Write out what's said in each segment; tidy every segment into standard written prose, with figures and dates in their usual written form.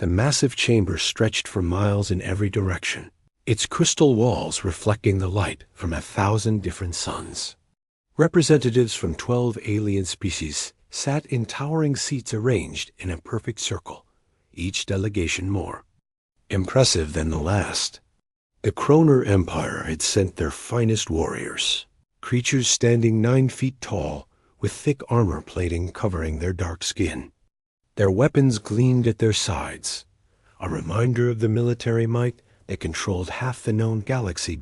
The massive chamber stretched for miles in every direction, its crystal walls reflecting the light from 1,000 different suns. Representatives from 12 alien species sat in towering seats arranged in a perfect circle, each delegation more impressive than the last. The Kroner Empire had sent their finest warriors, creatures standing 9 feet tall, with thick armor plating covering their dark skin. Their weapons gleamed at their sides, a reminder of the military might that controlled half the known galaxy.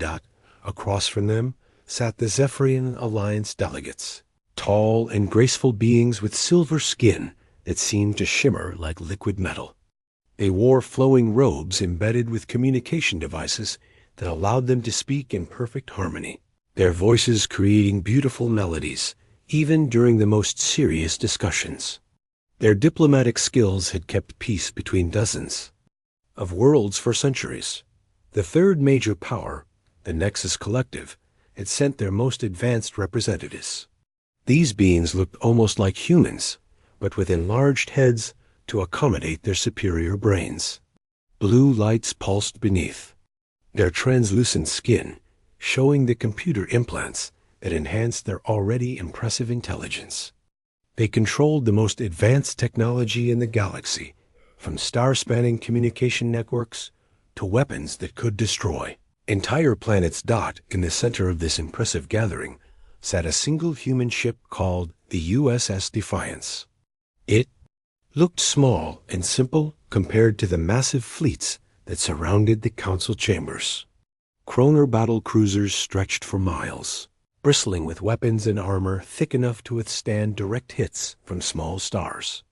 Across from them sat the Zephyrian Alliance delegates, tall and graceful beings with silver skin that seemed to shimmer like liquid metal. They wore flowing robes embedded with communication devices that allowed them to speak in perfect harmony, their voices creating beautiful melodies, even during the most serious discussions. Their diplomatic skills had kept peace between dozens of worlds for centuries. The third major power, the Nexus Collective, had sent their most advanced representatives. These beings looked almost like humans, but with enlarged heads to accommodate their superior brains. Blue lights pulsed beneath, their translucent skin showing the computer implants that enhanced their already impressive intelligence. They controlled the most advanced technology in the galaxy, from star-spanning communication networks to weapons that could destroy entire planets. In the center of this impressive gathering sat a single human ship called the USS Defiance. It looked small and simple compared to the massive fleets that surrounded the council chambers. Kroner battle cruisers stretched for miles, bristling with weapons and armor thick enough to withstand direct hits from small stars.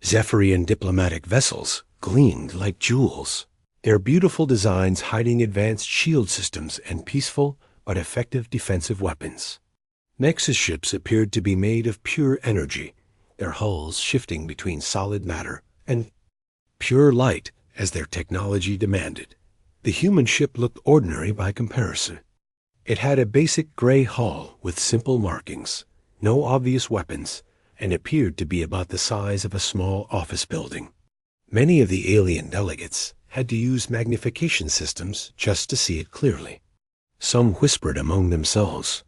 Zephyrian diplomatic vessels gleamed like jewels, their beautiful designs hiding advanced shield systems and peaceful but effective defensive weapons. Nexus ships appeared to be made of pure energy, their hulls shifting between solid matter and pure light as their technology demanded. The human ship looked ordinary by comparison. It had a basic gray hull with simple markings, no obvious weapons, and appeared to be about the size of a small office building. Many of the alien delegates had to use magnification systems just to see it clearly. Some whispered among themselves,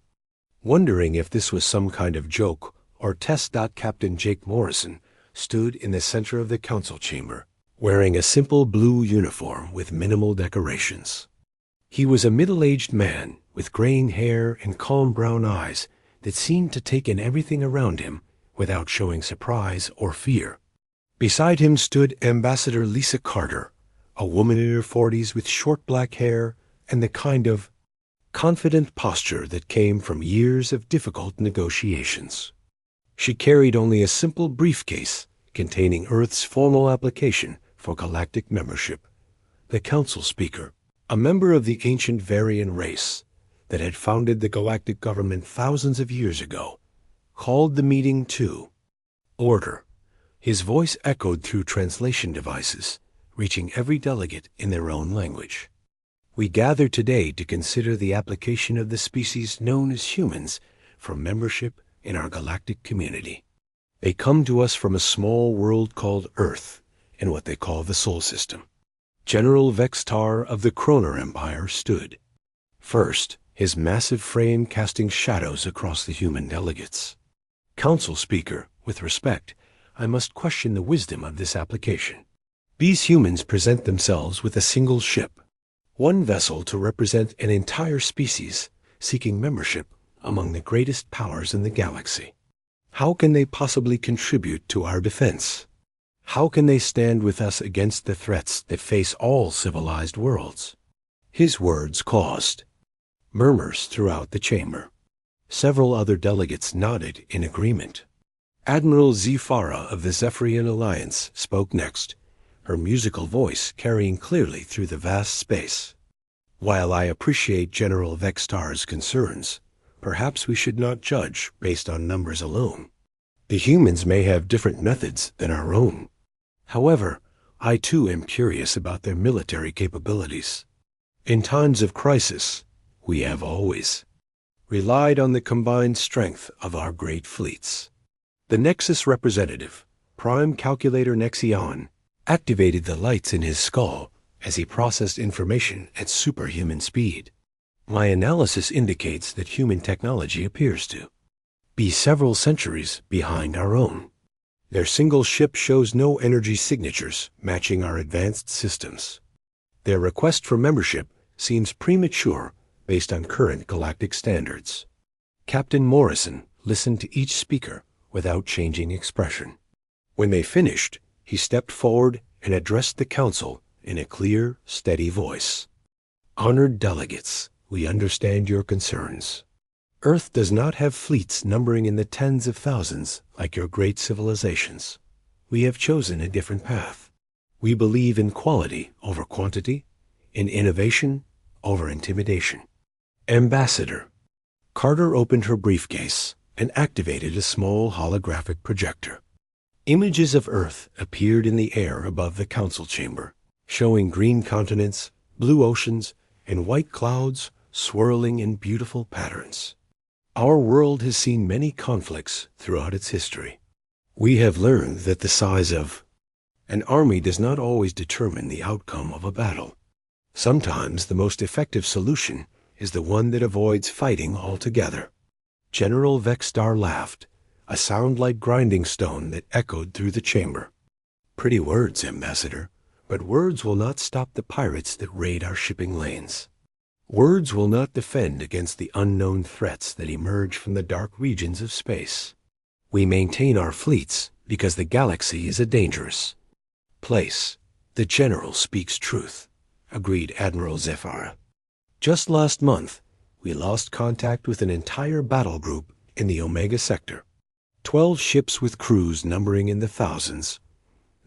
wondering if this was some kind of joke or test. Captain Jake Morrison stood in the center of the council chamber, wearing a simple blue uniform with minimal decorations. He was a middle-aged man with graying hair and calm brown eyes that seemed to take in everything around him without showing surprise or fear. Beside him stood Ambassador Lisa Carter, a woman in her 40s with short black hair and the kind of confident posture that came from years of difficult negotiations. She carried only a simple briefcase containing Earth's formal application for galactic membership. The council speaker, a member of the ancient Varian race that had founded the galactic government thousands of years ago, called the meeting to order. His voice echoed through translation devices, reaching every delegate in their own language. We gather today to consider the application of the species known as humans for membership in our galactic community. They come to us from a small world called Earth in what they call the Sol System. General Vextar of the Kroner Empire stood first, his massive frame casting shadows across the human delegates. Council speaker, with respect, I must question the wisdom of this application. These humans present themselves with a single ship, one vessel to represent an entire species seeking membership among the greatest powers in the galaxy. How can they possibly contribute to our defense? How can they stand with us against the threats that face all civilized worlds? His words caused murmurs throughout the chamber. Several other delegates nodded in agreement. Admiral Zephyra of the Zephyrian Alliance spoke next, her musical voice carrying clearly through the vast space. While I appreciate General Vextar's concerns, perhaps we should not judge based on numbers alone. The humans may have different methods than our own. However, I too am curious about their military capabilities. In times of crisis, we have always relied on the combined strength of our great fleets. The Nexus representative, Prime Calculator Nexion, activated the lights in his skull as he processed information at superhuman speed. My analysis indicates that human technology appears to be several centuries behind our own. Their single ship shows no energy signatures matching our advanced systems. Their request for membership seems premature based on current galactic standards. Captain Morrison listened to each speaker without changing expression. When they finished, he stepped forward and addressed the council in a clear, steady voice. Honored delegates, we understand your concerns. Earth does not have fleets numbering in the tens of thousands like your great civilizations. We have chosen a different path. We believe in quality over quantity, in innovation over intimidation. Ambassador. Carter opened her briefcase and activated a small holographic projector. Images of Earth appeared in the air above the council chamber, showing green continents, blue oceans, and white clouds swirling in beautiful patterns. Our world has seen many conflicts throughout its history. We have learned that the size of an army does not always determine the outcome of a battle. Sometimes the most effective solution is the one that avoids fighting altogether. General Vexstar laughed, a sound like grinding stone that echoed through the chamber. Pretty words, Ambassador, but words will not stop the pirates that raid our shipping lanes. Words will not defend against the unknown threats that emerge from the dark regions of space. We maintain our fleets because the galaxy is a dangerous place. The General speaks truth, agreed Admiral Zephyr. Just last month, we lost contact with an entire battle group in the Omega Sector. 12 ships with crews numbering in the thousands,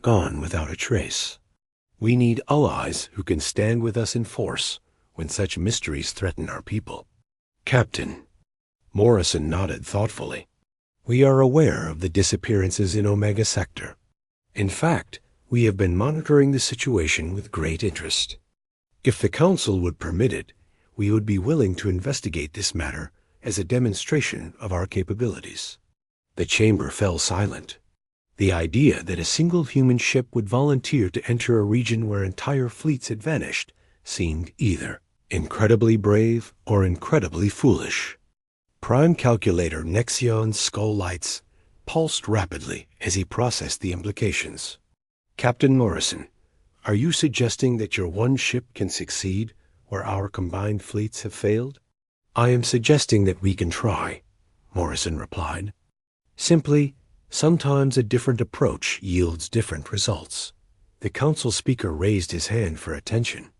gone without a trace. We need allies who can stand with us in force when such mysteries threaten our people. Captain. Morrison nodded thoughtfully. We are aware of the disappearances in Omega Sector. In fact, we have been monitoring the situation with great interest. If the Council would permit it, we would be willing to investigate this matter as a demonstration of our capabilities. The chamber fell silent. The idea that a single human ship would volunteer to enter a region where entire fleets had vanished seemed either incredibly brave or incredibly foolish. Prime Calculator Nexion's skull lights pulsed rapidly as he processed the implications. Captain Morrison, are you suggesting that your one ship can succeed where our combined fleets have failed? I am suggesting that we can try, Morrison replied. Simply, sometimes a different approach yields different results. The council speaker raised his hand for attention.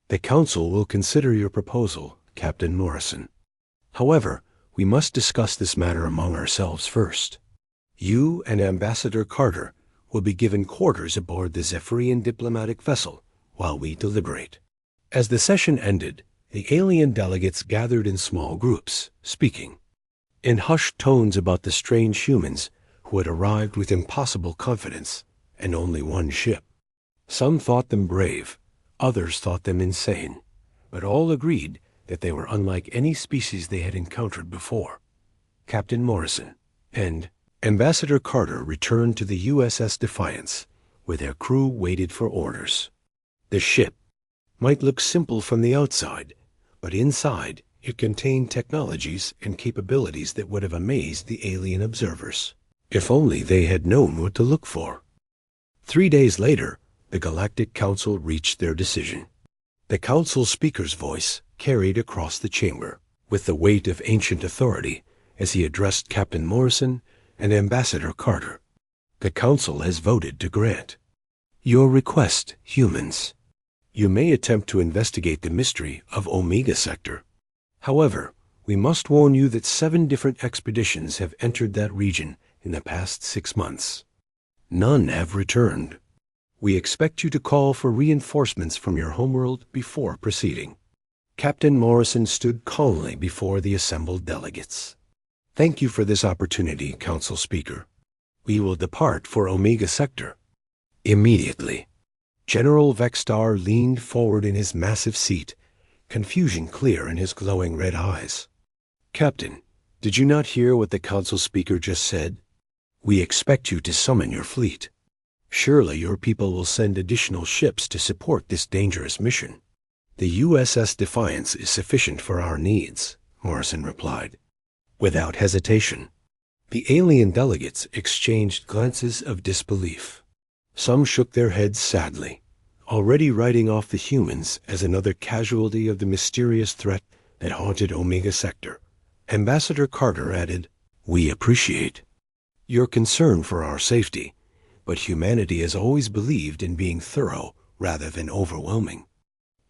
The council will consider your proposal, Captain Morrison. However, we must discuss this matter among ourselves first. You and Ambassador Carter will be given quarters aboard the Zephyrian diplomatic vessel while we deliberate. As the session ended, the alien delegates gathered in small groups, speaking in hushed tones about the strange humans who had arrived with impossible confidence and only one ship. Some thought them brave, others thought them insane, but all agreed that they were unlike any species they had encountered before. Captain Morrison and Ambassador Carter returned to the USS Defiance, where their crew waited for orders. The ship might look simple from the outside, but inside it contained technologies and capabilities that would have amazed the alien observers, if only they had known what to look for. 3 days later, the Galactic Council reached their decision. The Council speaker's voice carried across the chamber, with the weight of ancient authority, as he addressed Captain Morrison and Ambassador Carter. The Council has voted to grant your request, humans. You may attempt to investigate the mystery of Omega Sector. However, we must warn you that 7 different expeditions have entered that region in the past 6 months. None have returned. We expect you to call for reinforcements from your homeworld before proceeding. Captain Morrison stood calmly before the assembled delegates. Thank you for this opportunity, Council Speaker. We will depart for Omega Sector immediately. General Vexstar leaned forward in his massive seat, confusion clear in his glowing red eyes. Captain, did you not hear what the Council Speaker just said? We expect you to summon your fleet. Surely your people will send additional ships to support this dangerous mission. The USS Defiance is sufficient for our needs, Morrison replied. Without hesitation, the alien delegates exchanged glances of disbelief. Some shook their heads sadly, already writing off the humans as another casualty of the mysterious threat that haunted Omega Sector. Ambassador Carter added, "We appreciate your concern for our safety, but humanity has always believed in being thorough rather than overwhelming.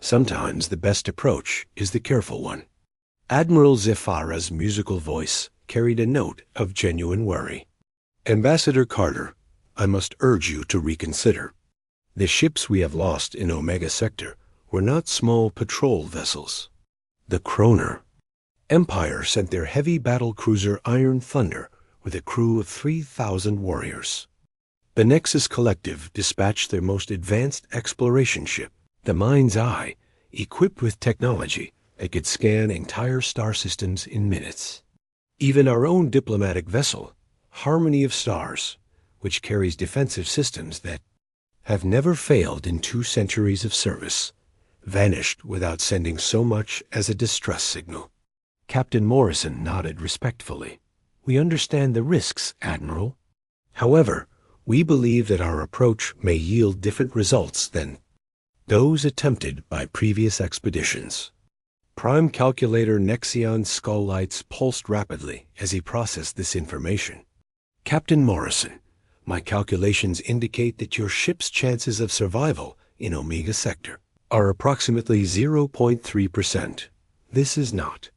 Sometimes the best approach is the careful one." Admiral Zephyra's musical voice carried a note of genuine worry. "Ambassador Carter, I must urge you to reconsider. The ships we have lost in Omega Sector were not small patrol vessels. The Kroner Empire sent their heavy battle cruiser Iron Thunder with a crew of 3,000 warriors. The Nexus Collective dispatched their most advanced exploration ship, the Mind's Eye, equipped with technology that could scan entire star systems in minutes. Even our own diplomatic vessel, Harmony of Stars, which carries defensive systems that have never failed in 2 centuries of service, vanished without sending so much as a distress signal." Captain Morrison nodded respectfully. "We understand the risks, Admiral. However, we believe that our approach may yield different results than those attempted by previous expeditions." Prime Calculator Nexion's skull lights pulsed rapidly as he processed this information. "Captain Morrison, my calculations indicate that your ship's chances of survival in Omega Sector are approximately 0.3%. This is not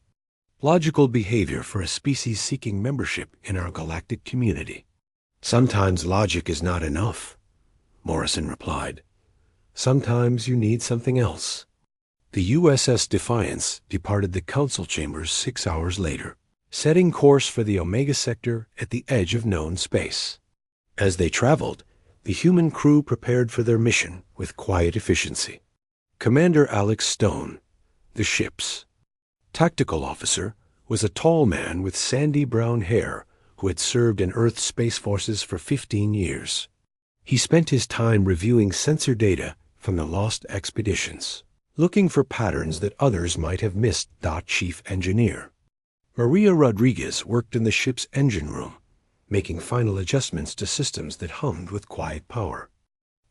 logical behavior for a species seeking membership in our galactic community." "Sometimes logic is not enough," Morrison replied. "Sometimes you need something else." The USS Defiance departed the council chambers 6 hours later, setting course for the Omega Sector at the edge of known space. As they traveled, the human crew prepared for their mission with quiet efficiency. Commander Alex Stone, the ship's tactical officer, was a tall man with sandy brown hair who had served in Earth Space Forces for 15 years. He spent his time reviewing sensor data from the lost expeditions, looking for patterns that others might have missed. Chief Engineer Maria Rodriguez worked in the ship's engine room, making final adjustments to systems that hummed with quiet power.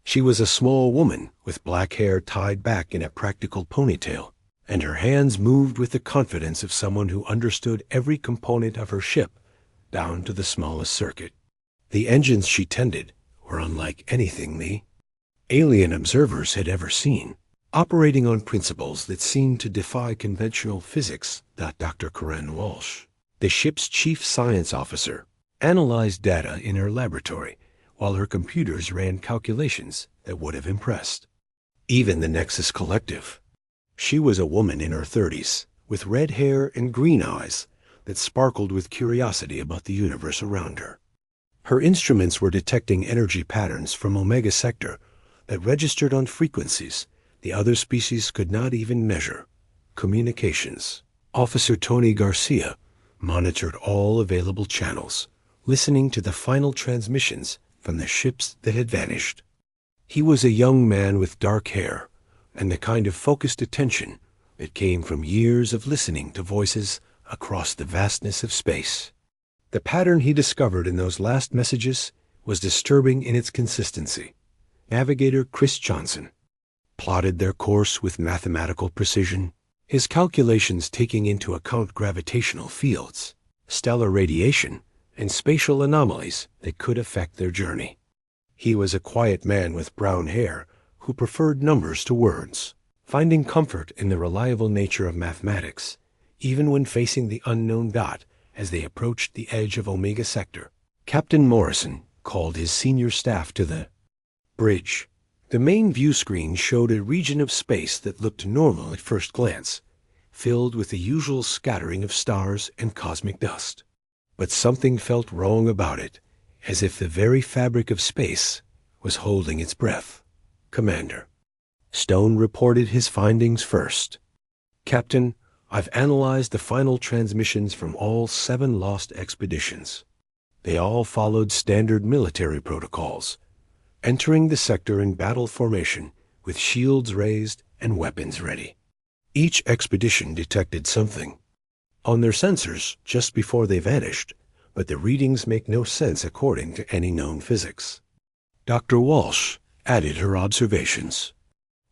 She was a small woman with black hair tied back in a practical ponytail, and her hands moved with the confidence of someone who understood every component of her ship, down to the smallest circuit. The engines she tended were unlike anything the alien observers had ever seen, operating on principles that seemed to defy conventional physics. Dr. Corinne Walsh, the ship's chief science officer, analyzed data in her laboratory while her computers ran calculations that would have impressed even the Nexus Collective. She was a woman in her 30s, with red hair and green eyes that sparkled with curiosity about the universe around her. Her instruments were detecting energy patterns from Omega Sector that registered on frequencies the other species could not even measure. Communications Officer Tony Garcia monitored all available channels, listening to the final transmissions from the ships that had vanished. He was a young man with dark hair and the kind of focused attention that came from years of listening to voices across the vastness of space. The pattern he discovered in those last messages was disturbing in its consistency. Navigator Chris Johnson plotted their course with mathematical precision, his calculations taking into account gravitational fields, stellar radiation, and spatial anomalies that could affect their journey. He was a quiet man with brown hair who preferred numbers to words, finding comfort in the reliable nature of mathematics, even when facing the unknown dot as they approached the edge of Omega Sector. Captain Morrison called his senior staff to the bridge. The main view screen showed a region of space that looked normal at first glance, filled with the usual scattering of stars and cosmic dust. But something felt wrong about it, as if the very fabric of space was holding its breath. Commander Stone reported his findings first. "Captain, I've analyzed the final transmissions from all 7 lost expeditions. They all followed standard military protocols. entering the sector in battle formation with shields raised and weapons ready. Each expedition detected something on their sensors just before they vanished, but the readings make no sense according to any known physics. Dr. Walsh added her observations.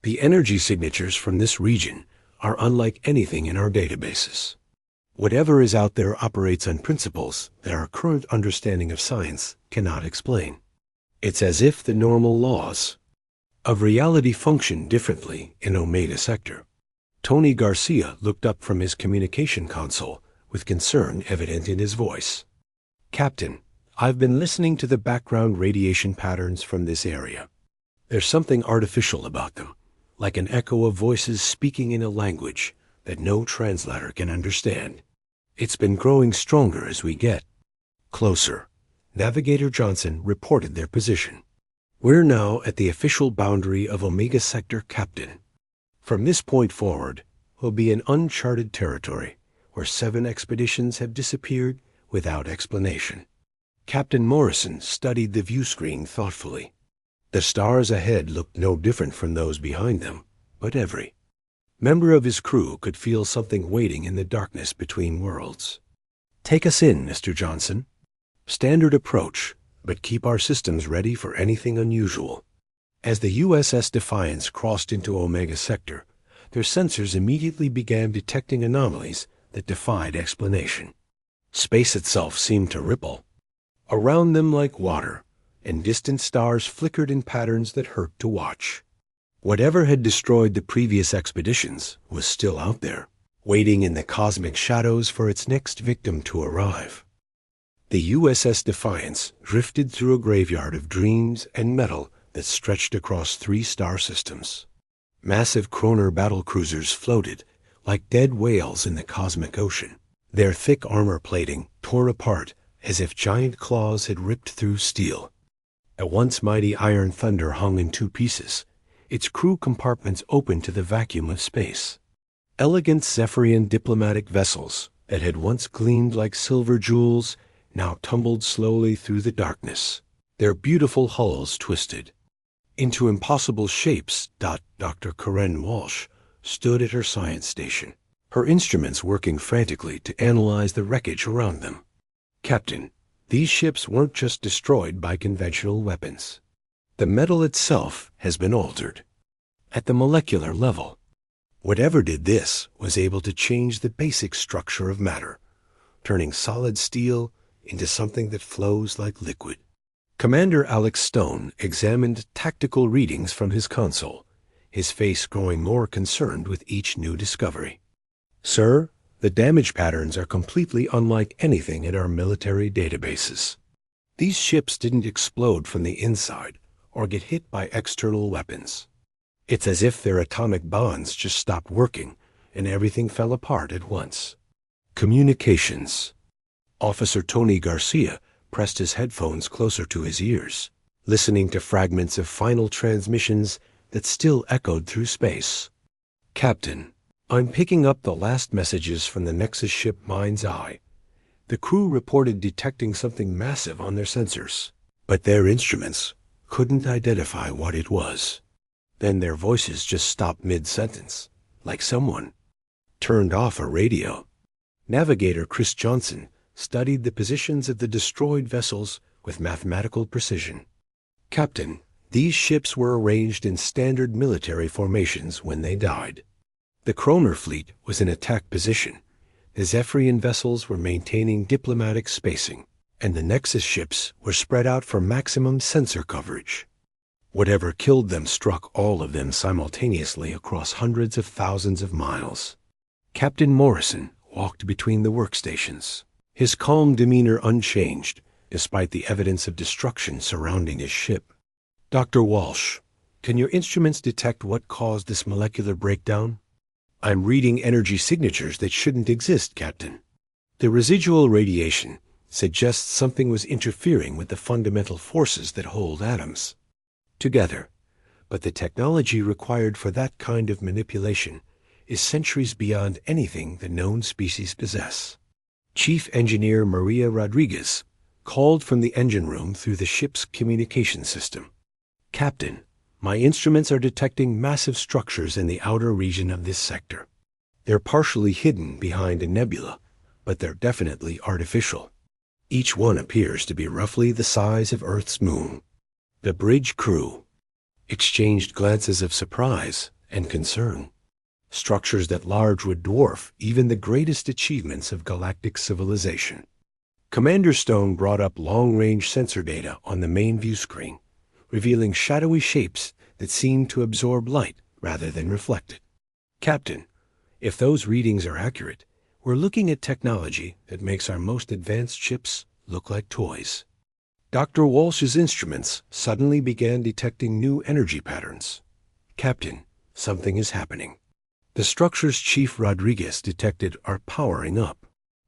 The energy signatures from this region are unlike anything in our databases. Whatever is out there operates on principles that our current understanding of science cannot explain. It's as if the normal laws of reality function differently in Omega Sector. Tony Garcia looked up from his communication console with concern evident in his voice. Captain, I've been listening to the background radiation patterns from this area. There's something artificial about them, like an echo of voices speaking in a language that no translator can understand. It's been growing stronger as we get closer. Navigator Johnson reported their position. We're now at the official boundary of Omega Sector, Captain. From this point forward, we'll be in uncharted territory, where 7 expeditions have disappeared without explanation. Captain Morrison studied the view screen thoughtfully. The stars ahead looked no different from those behind them, but every member of his crew could feel something waiting in the darkness between worlds. Take us in, Mr. Johnson. Standard approach, but keep our systems ready for anything unusual. As the USS Defiance crossed into Omega Sector, their sensors immediately began detecting anomalies that defied explanation. Space itself seemed to ripple around them like water, and distant stars flickered in patterns that hurt to watch. Whatever had destroyed the previous expeditions was still out there, waiting in the cosmic shadows for its next victim to arrive. The USS Defiance drifted through a graveyard of dreams and metal that stretched across 3 star systems. Massive Kroner battlecruisers floated like dead whales in the cosmic ocean. Their thick armor plating tore apart as if giant claws had ripped through steel. A once mighty iron thunder hung in 2 pieces, its crew compartments open to the vacuum of space. Elegant Zephyrian diplomatic vessels that had once gleamed like silver jewels now tumbled slowly through the darkness, their beautiful hulls twisted into impossible shapes. Dr. Karen Walsh stood at her science station, her instruments working frantically to analyze the wreckage around them. Captain, these ships weren't just destroyed by conventional weapons. The metal itself has been altered at the molecular level. Whatever did this was able to change the basic structure of matter, turning solid steel into something that flows like liquid. Commander Alex Stone examined tactical readings from his console, his face growing more concerned with each new discovery. Sir, the damage patterns are completely unlike anything in our military databases. These ships didn't explode from the inside or get hit by external weapons. It's as if their atomic bonds just stopped working and everything fell apart at once. Communications. Officer Tony Garcia pressed his headphones closer to his ears, listening to fragments of final transmissions that still echoed through space. Captain, I'm picking up the last messages from the Nexus ship Mind's Eye. The crew reported detecting something massive on their sensors, but their instruments couldn't identify what it was. Then their voices just stopped mid-sentence, like someone turned off a radio. Navigator Chris Johnson studied the positions of the destroyed vessels with mathematical precision. Captain, these ships were arranged in standard military formations when they died. The Kroner fleet was in attack position. The Zephyrian vessels were maintaining diplomatic spacing, and the Nexus ships were spread out for maximum sensor coverage. Whatever killed them struck all of them simultaneously across hundreds of thousands of miles. Captain Morrison walked between the workstations, his calm demeanor unchanged, despite the evidence of destruction surrounding his ship. Dr. Walsh, can your instruments detect what caused this molecular breakdown? I'm reading energy signatures that shouldn't exist, Captain. The residual radiation suggests something was interfering with the fundamental forces that hold atoms together, but the technology required for that kind of manipulation is centuries beyond anything the known species possess. Chief Engineer Maria Rodriguez called from the engine room through the ship's communication system. Captain, my instruments are detecting massive structures in the outer region of this sector. They're partially hidden behind a nebula, but they're definitely artificial. Each one appears to be roughly the size of Earth's moon. The bridge crew exchanged glances of surprise and concern. Structures that large would dwarf even the greatest achievements of galactic civilization. Commander Stone brought up long-range sensor data on the main view screen, revealing shadowy shapes that seemed to absorb light rather than reflect it. Captain, if those readings are accurate, we're looking at technology that makes our most advanced ships look like toys. Dr. Walsh's instruments suddenly began detecting new energy patterns. Captain, something is happening. The structures Chief Rodriguez detected are powering up.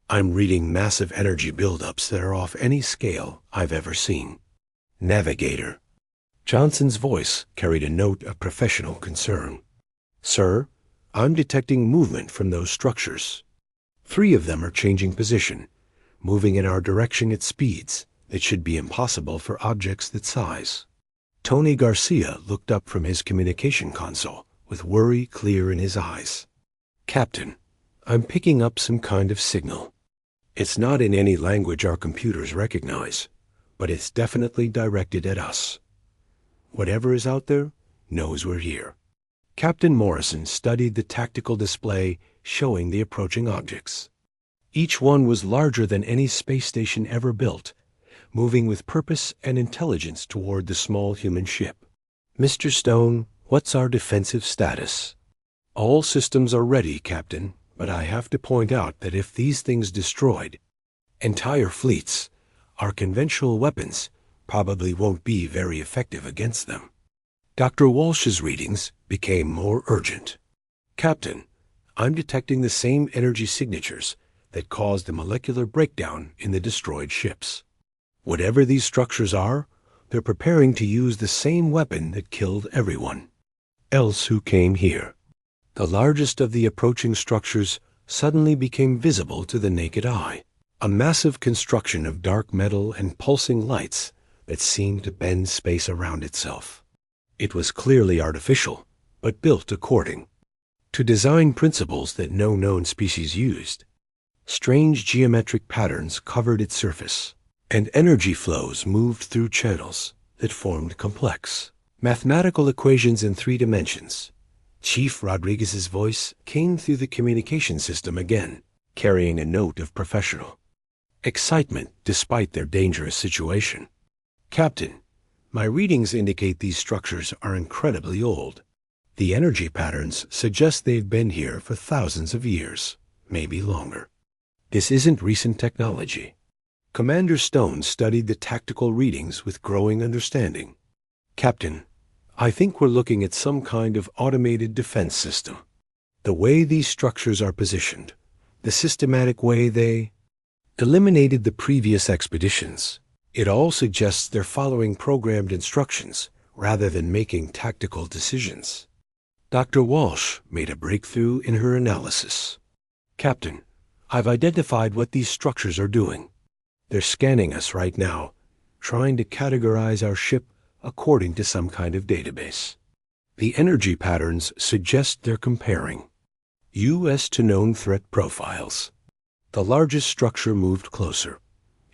I'm reading massive energy buildups that are off any scale I've ever seen. Navigator. Johnson's voice carried a note of professional concern. Sir, I'm detecting movement from those structures. 3 of them are changing position, moving in our direction at speeds that should be impossible for objects that size. Tony Garcia looked up from his communication console with worry clear in his eyes. Captain, I'm picking up some kind of signal. It's not in any language our computers recognize, but it's definitely directed at us. Whatever is out there knows we're here. Captain Morrison studied the tactical display showing the approaching objects. Each one was larger than any space station ever built, moving with purpose and intelligence toward the small human ship. Mr. Stone, what's our defensive status? All systems are ready, Captain, but I have to point out that if these things destroyed entire fleets, our conventional weapons probably won't be very effective against them. Dr. Walsh's readings became more urgent. Captain, I'm detecting the same energy signatures that caused a molecular breakdown in the destroyed ships. Whatever these structures are, they're preparing to use the same weapon that killed everyone. Else who came here? The largest of the approaching structures suddenly became visible to the naked eye. A massive construction of dark metal and pulsing lights that seemed to bend space around itself. It was clearly artificial, but built according to design principles that no known species used. Strange geometric patterns covered its surface, and energy flows moved through channels that formed complex mathematical equations in 3 dimensions. Chief Rodriguez's voice came through the communication system again, carrying a note of professional excitement despite their dangerous situation. Captain, my readings indicate these structures are incredibly old. The energy patterns suggest they've been here for thousands of years, maybe longer. This isn't recent technology. Commander Stone studied the tactical readings with growing understanding. Captain, I think we're looking at some kind of automated defense system. The way these structures are positioned, the systematic way they eliminated the previous expeditions, it all suggests they're following programmed instructions rather than making tactical decisions. Dr. Walsh made a breakthrough in her analysis. Captain, I've identified what these structures are doing. They're scanning us right now, trying to categorize our ship according to some kind of database. The energy patterns suggest they're comparing U.S. to known threat profiles. The largest structure moved closer,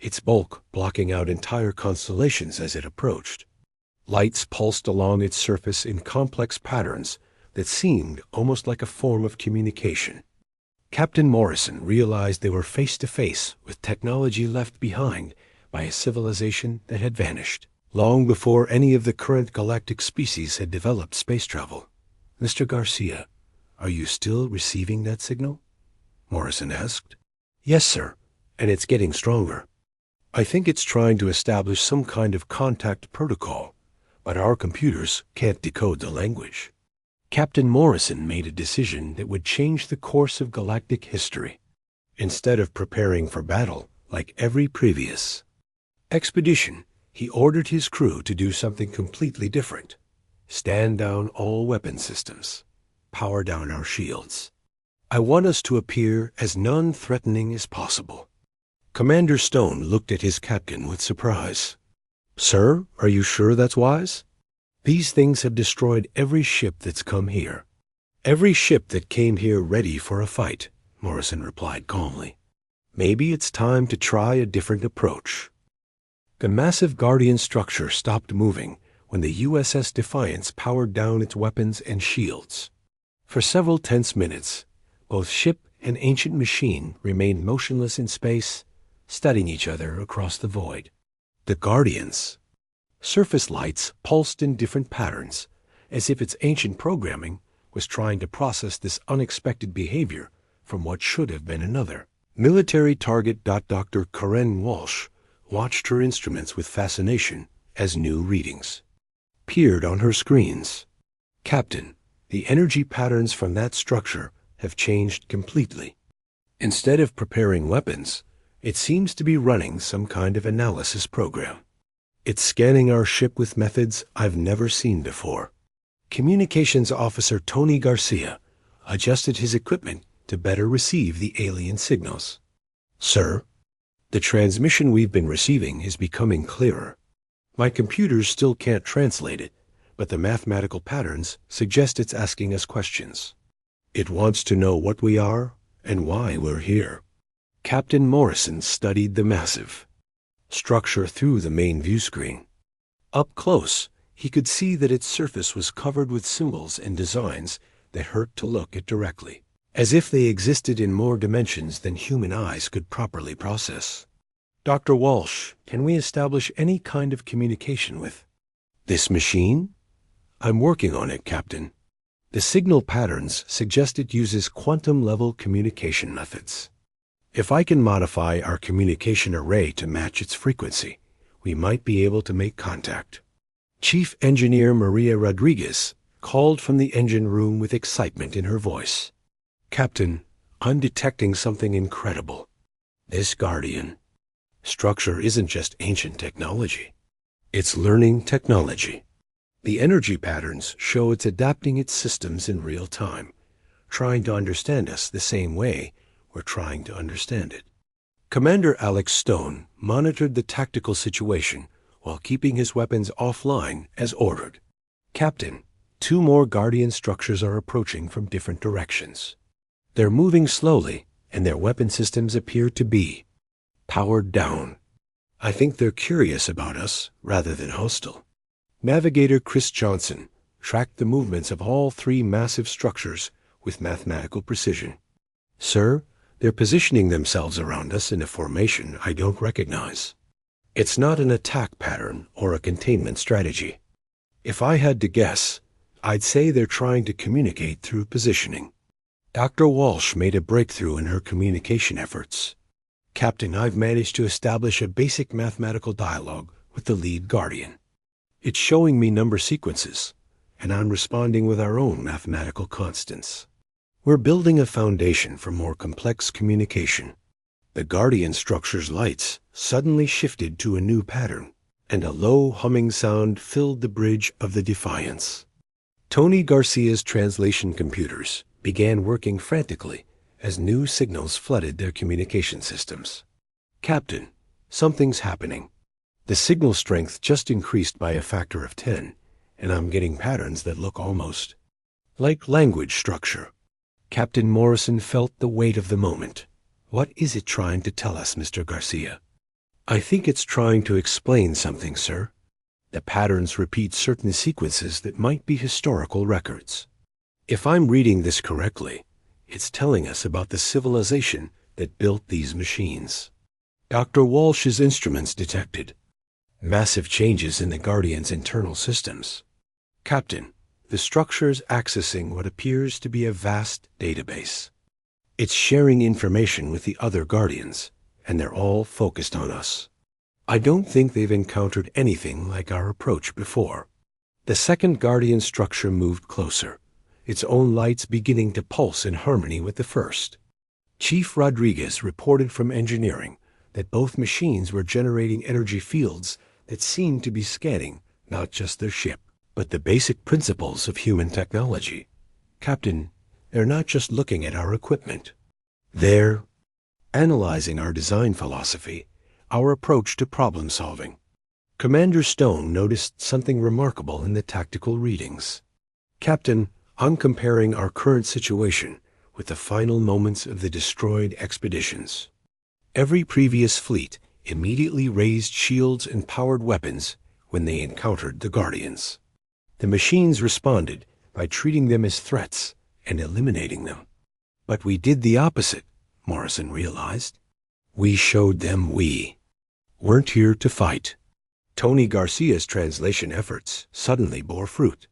its bulk blocking out entire constellations as it approached. Lights pulsed along its surface in complex patterns that seemed almost like a form of communication. Captain Morrison realized they were face to face with technology left behind by a civilization that had vanished long before any of the current galactic species had developed space travel. Mr. Garcia, are you still receiving that signal? Morrison asked. Yes, sir, and it's getting stronger. I think it's trying to establish some kind of contact protocol, but our computers can't decode the language. Captain Morrison made a decision that would change the course of galactic history. Instead of preparing for battle like every previous expedition, he ordered his crew to do something completely different. Stand down all weapon systems. Power down our shields. I want us to appear as non-threatening as possible. Commander Stone looked at his captain with surprise. Sir, are you sure that's wise? These things have destroyed every ship that's come here. Every ship that came here ready for a fight, Morrison replied calmly. Maybe it's time to try a different approach. The massive Guardian structure stopped moving when the USS Defiance powered down its weapons and shields. For several tense minutes, both ship and ancient machine remained motionless in space, studying each other across the void. The Guardians. Surface lights pulsed in different patterns, as if its ancient programming was trying to process this unexpected behavior from what should have been another. Military target. Dr. Karen Walsh watched her instruments with fascination as new readings appeared on her screens. Captain, the energy patterns from that structure have changed completely. Instead of preparing weapons, it seems to be running some kind of analysis program. It's scanning our ship with methods I've never seen before. Communications Officer Tony Garcia adjusted his equipment to better receive the alien signals. Sir, the transmission we've been receiving is becoming clearer. My computers still can't translate it, but the mathematical patterns suggest it's asking us questions. It wants to know what we are and why we're here. Captain Morrison studied the massive structure through the main view screen. Up close, he could see that its surface was covered with symbols and designs that hurt to look at directly, as if they existed in more dimensions than human eyes could properly process. Dr. Walsh, can we establish any kind of communication with this machine? I'm working on it, Captain. The signal patterns suggest it uses quantum-level communication methods. If I can modify our communication array to match its frequency, we might be able to make contact. Chief Engineer Maria Rodriguez called from the engine room with excitement in her voice. Captain, I'm detecting something incredible. This Guardian structure isn't just ancient technology. It's learning technology. The energy patterns show it's adapting its systems in real time, trying to understand us the same way we're trying to understand it. Commander Alex Stone monitored the tactical situation while keeping his weapons offline as ordered. Captain, 2 more Guardian structures are approaching from different directions. They're moving slowly, and their weapon systems appear to be powered down. I think they're curious about us rather than hostile. Navigator Chris Johnson tracked the movements of all 3 massive structures with mathematical precision. Sir, they're positioning themselves around us in a formation I don't recognize. It's not an attack pattern or a containment strategy. If I had to guess, I'd say they're trying to communicate through positioning. Dr. Walsh made a breakthrough in her communication efforts. Captain, I've managed to establish a basic mathematical dialogue with the lead Guardian. It's showing me number sequences, and I'm responding with our own mathematical constants. We're building a foundation for more complex communication. The Guardian structure's lights suddenly shifted to a new pattern, and a low humming sound filled the bridge of the Defiance. Tony Garcia's translation computers began working frantically as new signals flooded their communication systems. Captain, something's happening. The signal strength just increased by a factor of 10, and I'm getting patterns that look almost like language structure. Captain Morrison felt the weight of the moment. What is it trying to tell us, Mr. Garcia? I think it's trying to explain something, sir. The patterns repeat certain sequences that might be historical records. If I'm reading this correctly, it's telling us about the civilization that built these machines. Dr. Walsh's instruments detected massive changes in the Guardian's internal systems. Captain, the structure's accessing what appears to be a vast database. It's sharing information with the other Guardians, and they're all focused on us. I don't think they've encountered anything like our approach before. The second Guardian structure moved closer, its own lights beginning to pulse in harmony with the first. Chief Rodriguez reported from engineering that both machines were generating energy fields that seemed to be scanning not just their ship, but the basic principles of human technology. Captain, they're not just looking at our equipment. They're analyzing our design philosophy, our approach to problem solving. Commander Stone noticed something remarkable in the tactical readings. "Captain, I'm comparing our current situation with the final moments of the destroyed expeditions. Every previous fleet immediately raised shields and powered weapons when they encountered the Guardians. The machines responded by treating them as threats and eliminating them. But we did the opposite," Morrison realized. "We showed them we weren't here to fight." Tony Garcia's translation efforts suddenly bore fruit.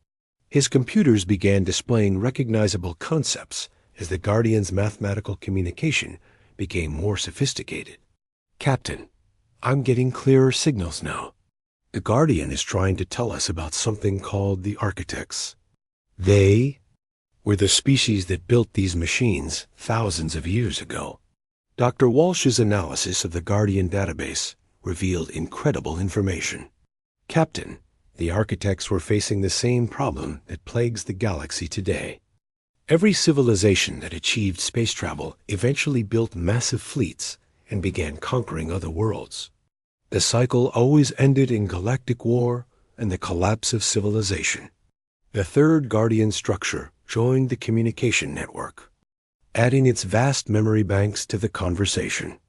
His computers began displaying recognizable concepts as the Guardians' mathematical communication became more sophisticated. "Captain, I'm getting clearer signals now. The Guardian is trying to tell us about something called the Architects. They were the species that built these machines thousands of years ago." Dr. Walsh's analysis of the Guardian database revealed incredible information. "Captain, the Architects were facing the same problem that plagues the galaxy today. Every civilization that achieved space travel eventually built massive fleets and began conquering other worlds. The cycle always ended in galactic war and the collapse of civilization. The third Guardian structure joined the communication network, adding its vast memory banks to the conversation.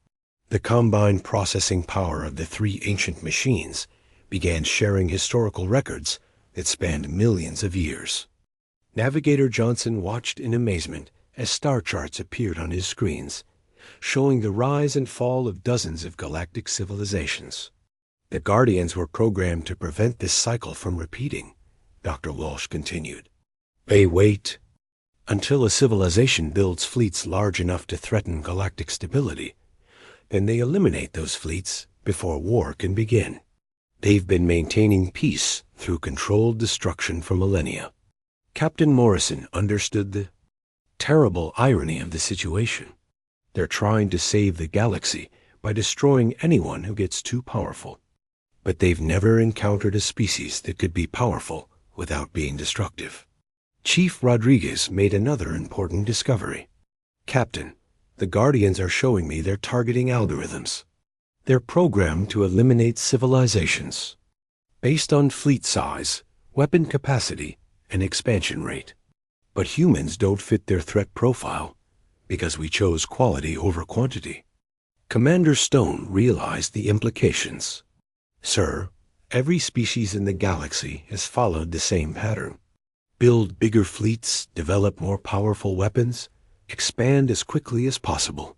The combined processing power of the three ancient machines began sharing historical records that spanned millions of years." Navigator Johnson watched in amazement as star charts appeared on his screens, showing the rise and fall of dozens of galactic civilizations. "The Guardians were programmed to prevent this cycle from repeating," Dr. Walsh continued. "They wait until a civilization builds fleets large enough to threaten galactic stability. Then they eliminate those fleets before war can begin. They've been maintaining peace through controlled destruction for millennia." Captain Morrison understood the terrible irony of the situation. They're trying to save the galaxy by destroying anyone who gets too powerful. But they've never encountered a species that could be powerful without being destructive. Chief Rodriguez made another important discovery. "Captain, the Guardians are showing me their targeting algorithms. They're programmed to eliminate civilizations based on fleet size, weapon capacity, and expansion rate. But humans don't fit their threat profile because we chose quality over quantity." Commander Stone realized the implications. "Sir, every species in the galaxy has followed the same pattern. Build bigger fleets, develop more powerful weapons, expand as quickly as possible.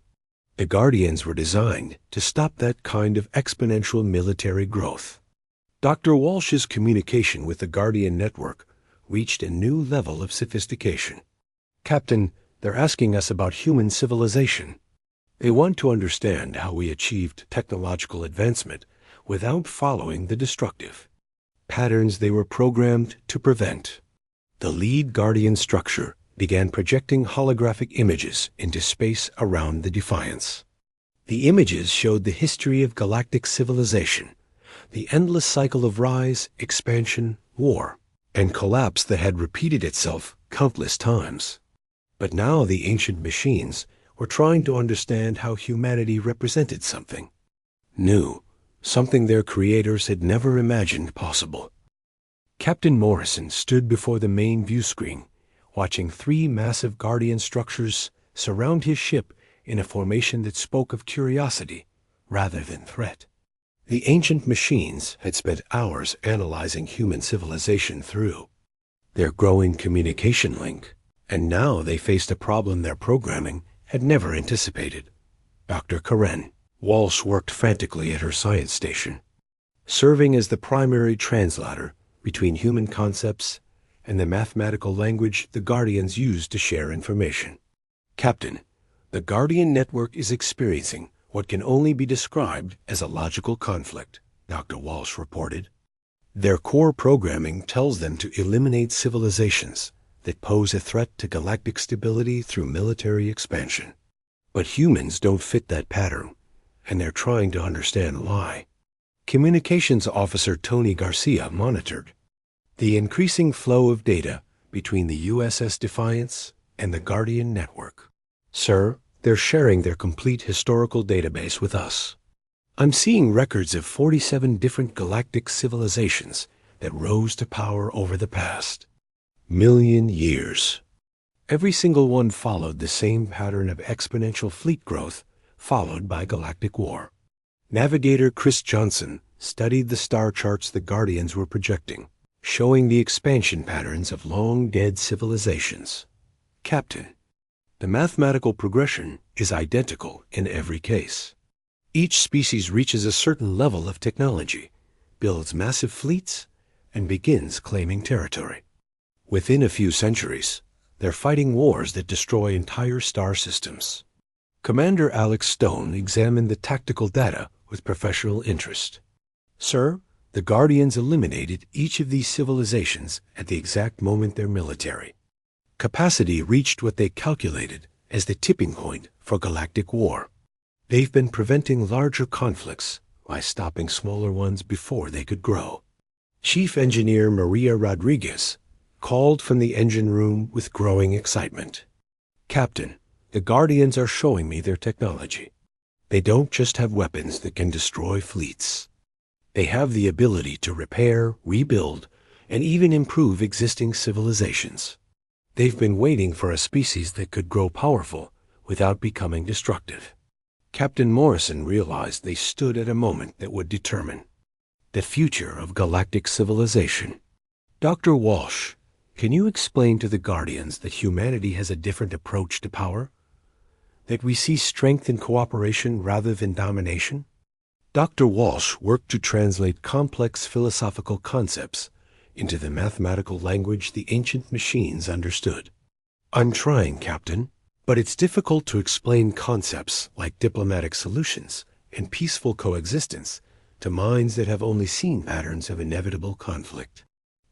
The Guardians were designed to stop that kind of exponential military growth." Dr. Walsh's communication with the Guardian network reached a new level of sophistication. "Captain, they're asking us about human civilization. They want to understand how we achieved technological advancement without following the destructive patterns they were programmed to prevent." The lead Guardian structure began projecting holographic images into space around the Defiance. The images showed the history of galactic civilization, the endless cycle of rise, expansion, war, and collapse that had repeated itself countless times. But now the ancient machines were trying to understand how humanity represented something new, something their creators had never imagined possible. Captain Morrison stood before the main view screen, watching three massive Guardian structures surround his ship in a formation that spoke of curiosity rather than threat. The ancient machines had spent hours analyzing human civilization through their growing communication link, and now they faced a problem their programming had never anticipated. Dr. Karen Walsh worked frantically at her science station, serving as the primary translator between human concepts and the mathematical language the Guardians used to share information. "Captain, the Guardian network is experiencing what can only be described as a logical conflict," Dr. Walsh reported. "Their core programming tells them to eliminate civilizations that pose a threat to galactic stability through military expansion. But humans don't fit that pattern, and they're trying to understand why." Communications Officer Tony Garcia monitored the increasing flow of data between the USS Defiance and the Guardian network. "Sir, they're sharing their complete historical database with us. I'm seeing records of 47 different galactic civilizations that rose to power over the past million years. Every single one followed the same pattern of exponential fleet growth, followed by galactic war. Navigator Chris Johnson studied the star charts the Guardians were projecting, showing the expansion patterns of long-dead civilizations. Captain, the mathematical progression is identical in every case. Each species reaches a certain level of technology, builds massive fleets, and begins claiming territory. Within a few centuries, they're fighting wars that destroy entire star systems. Commander Alex Stone examined the tactical data with professional interest. Sir, the Guardians eliminated each of these civilizations at the exact moment their military capacity reached what they calculated as the tipping point for galactic war. They've been preventing larger conflicts by stopping smaller ones before they could grow. Chief Engineer Maria Rodriguez called from the engine room with growing excitement. Captain, the Guardians are showing me their technology. They don't just have weapons that can destroy fleets. They have the ability to repair, rebuild, and even improve existing civilizations. They've been waiting for a species that could grow powerful without becoming destructive. Captain Morrison realized they stood at a moment that would determine the future of galactic civilization. Dr. Walsh, can you explain to the Guardians that humanity has a different approach to power? That we see strength in cooperation rather than domination? Dr. Walsh worked to translate complex philosophical concepts into the mathematical language the ancient machines understood. I'm trying, Captain, but it's difficult to explain concepts like diplomatic solutions and peaceful coexistence to minds that have only seen patterns of inevitable conflict.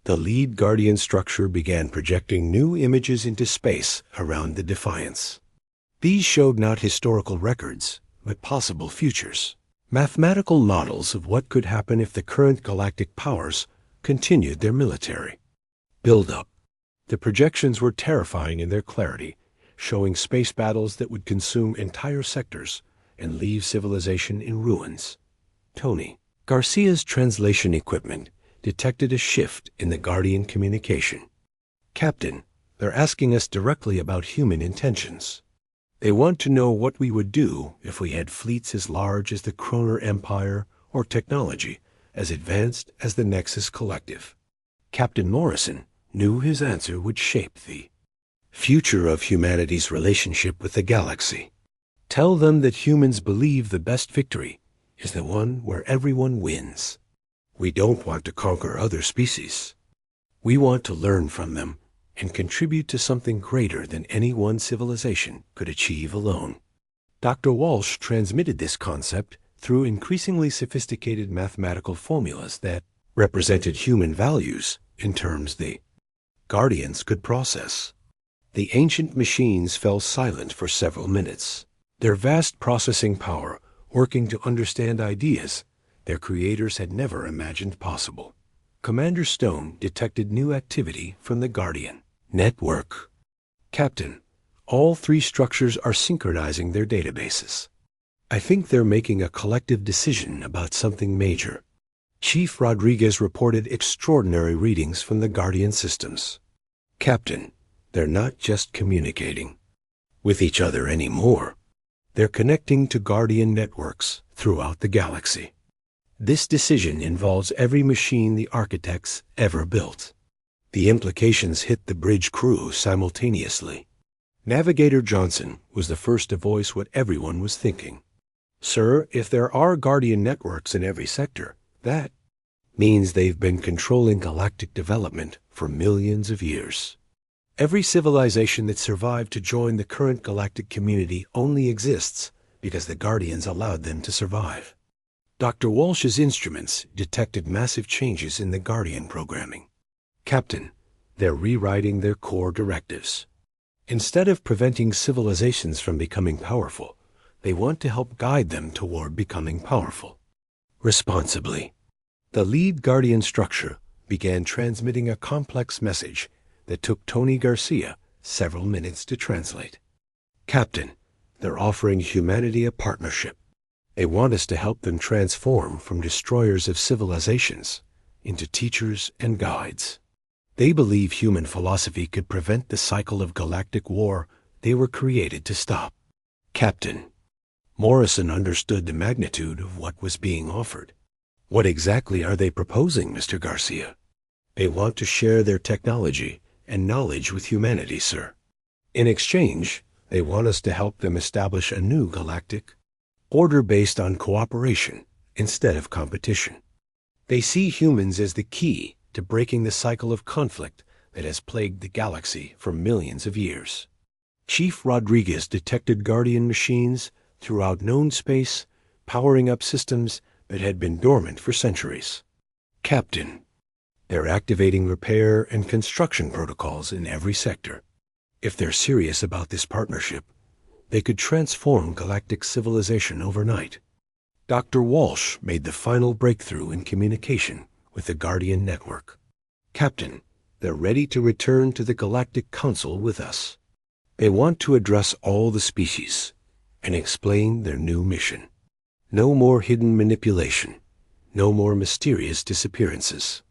The lead Guardian structure began projecting new images into space around the Defiance. These showed not historical records, but possible futures. Mathematical models of what could happen if the current galactic powers continued their military build-up. The projections were terrifying in their clarity, showing space battles that would consume entire sectors and leave civilization in ruins. Tony Garcia's translation equipment detected a shift in the Guardian communication. Captain, they're asking us directly about human intentions. They want to know what we would do if we had fleets as large as the Kroner Empire or technology as advanced as the Nexus Collective. Captain Morrison knew his answer would shape the future of humanity's relationship with the galaxy. Tell them that humans believe the best victory is the one where everyone wins. We don't want to conquer other species. We want to learn from them and contribute to something greater than any one civilization could achieve alone. Dr. Walsh transmitted this concept through increasingly sophisticated mathematical formulas that represented human values in terms the Guardians could process. The ancient machines fell silent for several minutes, their vast processing power working to understand ideas their creators had never imagined possible. Commander Stone detected new activity from the Guardian network. Captain, all three structures are synchronizing their databases. I think they're making a collective decision about something major. Chief Rodriguez reported extraordinary readings from the Guardian systems. Captain, they're not just communicating with each other anymore. They're connecting to Guardian networks throughout the galaxy. This decision involves every machine the architects ever built. The implications hit the bridge crew simultaneously. Navigator Johnson was the first to voice what everyone was thinking. Sir, if there are Guardian networks in every sector, that means they've been controlling galactic development for millions of years. Every civilization that survived to join the current galactic community only exists because the Guardians allowed them to survive. Dr. Walsh's instruments detected massive changes in the Guardian programming. Captain, they're rewriting their core directives. Instead of preventing civilizations from becoming powerful, they want to help guide them toward becoming powerful responsibly. The lead Guardian structure began transmitting a complex message that took Tony Garcia several minutes to translate. Captain, they're offering humanity a partnership. They want us to help them transform from destroyers of civilizations into teachers and guides. They believe human philosophy could prevent the cycle of galactic war they were created to stop. Captain Morrison understood the magnitude of what was being offered. What exactly are they proposing, Mr. Garcia? They want to share their technology and knowledge with humanity, sir. In exchange, they want us to help them establish a new galactic order based on cooperation instead of competition. They see humans as the key to breaking the cycle of conflict that has plagued the galaxy for millions of years. Chief Rodriguez detected Guardian machines throughout known space, powering up systems that had been dormant for centuries. Captain, they're activating repair and construction protocols in every sector. If they're serious about this partnership, they could transform galactic civilization overnight. Dr. Walsh made the final breakthrough in communication with the Guardian network. Captain, they're ready to return to the Galactic Council with us. They want to address all the species and explain their new mission. No more hidden manipulation. No more mysterious disappearances.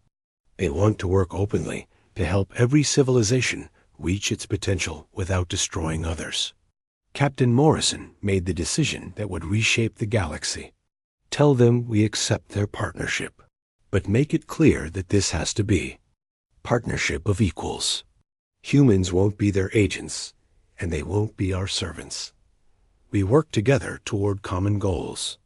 They want to work openly to help every civilization reach its potential without destroying others. Captain Morrison made the decision that would reshape the galaxy. Tell them we accept their partnership, but make it clear that this has to be partnership of equals. Humans won't be their agents, and they won't be our servants. We work together toward common goals.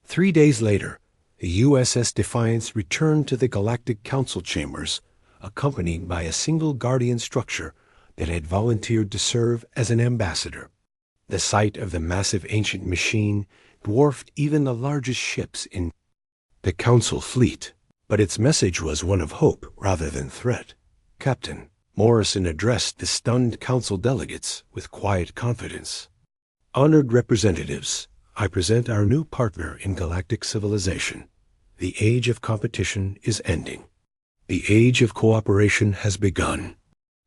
3 days later, the USS Defiance returned to the Galactic Council chambers, accompanied by a single Guardian structure that had volunteered to serve as an ambassador. The sight of the massive ancient machine dwarfed even the largest ships in the Council fleet, but its message was one of hope rather than threat. Captain Morrison addressed the stunned Council delegates with quiet confidence. Honored representatives, I present our new partner in galactic civilization. The age of competition is ending. The age of cooperation has begun.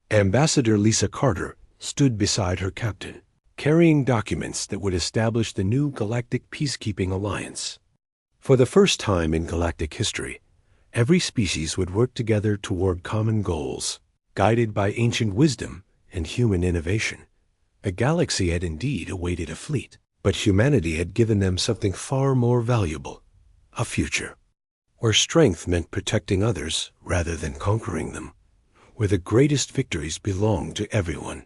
Ambassador Lisa Carter stood beside her captain, carrying documents that would establish the new Galactic Peacekeeping Alliance. For the first time in galactic history, every species would work together toward common goals, guided by ancient wisdom and human innovation. The galaxy had indeed awaited a fleet, but humanity had given them something far more valuable, a future, where strength meant protecting others rather than conquering them, where the greatest victories belonged to everyone.